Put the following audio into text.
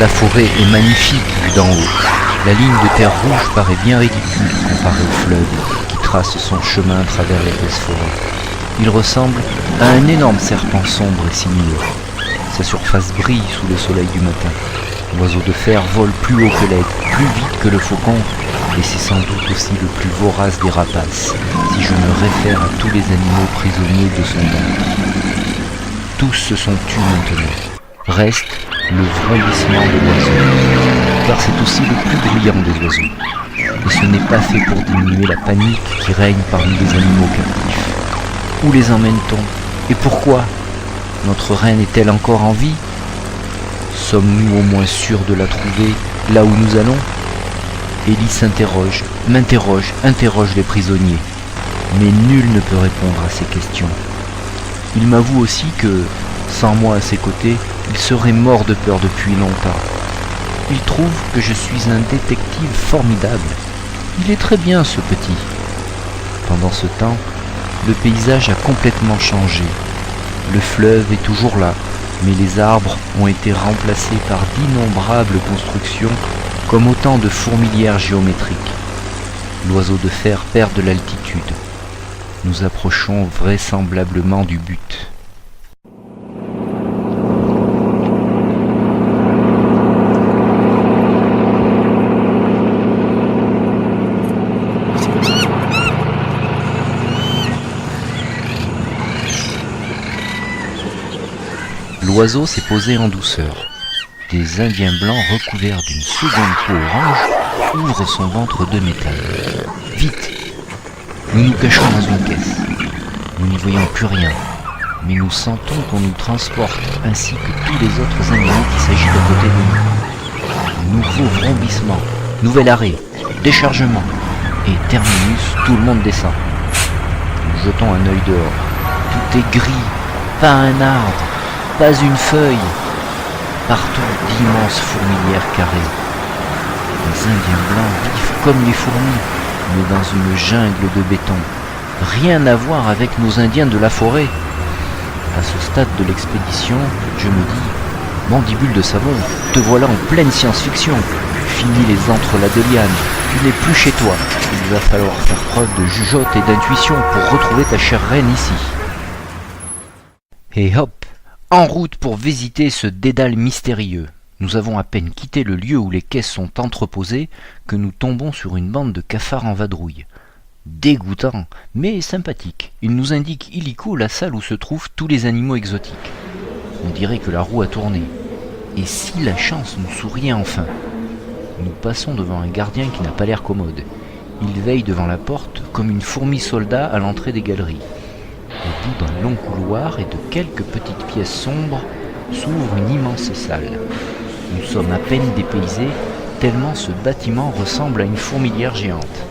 La forêt est magnifique vue d'en haut. La ligne de terre rouge paraît bien ridicule comparée au fleuve qui trace son chemin à travers l'épaisse forêt. Il ressemble à un énorme serpent sombre et sinueux. Sa surface brille sous le soleil du matin. L'oiseau de fer vole plus haut que l'aigle, plus vite que le faucon, et c'est sans doute aussi le plus vorace des rapaces, si je me réfère à tous les animaux prisonniers de son monde. Tous se sont tus maintenant. Reste le vrondissement de l'oiseau, car c'est aussi le plus bruyant des oiseaux. Et ce n'est pas fait pour diminuer la panique qui règne parmi les animaux captifs. Où les emmène-t-on? Et pourquoi? Notre reine est-elle encore en vie? Sommes-nous au moins sûrs de la trouver là où nous allons? Élie s'interroge, m'interroge, interroge les prisonniers. Mais nul ne peut répondre à ces questions. Il m'avoue aussi que, sans moi à ses côtés, il serait mort de peur depuis longtemps. Il trouve que je suis un détective formidable. Il est très bien, ce petit. Pendant ce temps, le paysage a complètement changé. Le fleuve est toujours là, mais les arbres ont été remplacés par d'innombrables constructions comme autant de fourmilières géométriques. L'oiseau de fer perd de l'altitude. Nous approchons vraisemblablement du but. L'oiseau s'est posé en douceur. Des Indiens blancs recouverts d'une seconde peau orange ouvrent son ventre de métal. Vite! Nous nous cachons dans une caisse. Nous n'y voyons plus rien, mais nous sentons qu'on nous transporte, ainsi que tous les autres animaux qui s'agitent à côté de nous. Nouveau vrombissement, nouvel arrêt, déchargement, et terminus, tout le monde descend. Nous jetons un œil dehors. Tout est gris, pas un arbre, pas une feuille. Partout d'immenses fourmilières carrées. Les Indiens blancs vivent comme les fourmis, mais dans une jungle de béton. Rien à voir avec nos Indiens de la forêt. À ce stade de l'expédition, je me dis, mandibule de savon, te voilà en pleine science-fiction. Fini les entrelacs de lianes, tu n'es plus chez toi. Il va falloir faire preuve de jugeote et d'intuition pour retrouver ta chère reine ici. Et hop! En route pour visiter ce dédale mystérieux. Nous avons à peine quitté le lieu où les caisses sont entreposées que nous tombons sur une bande de cafards en vadrouille. Dégoûtant, mais sympathique. Il nous indique illico la salle où se trouvent tous les animaux exotiques. On dirait que la roue a tourné. Et si la chance nous souriait enfin? Nous passons devant un gardien qui n'a pas l'air commode. Il veille devant la porte comme une fourmi soldat à l'entrée des galeries. Au bout d'un long couloir et de quelques petites pièces sombres s'ouvre une immense salle. Nous sommes à peine dépaysés, tellement ce bâtiment ressemble à une fourmilière géante.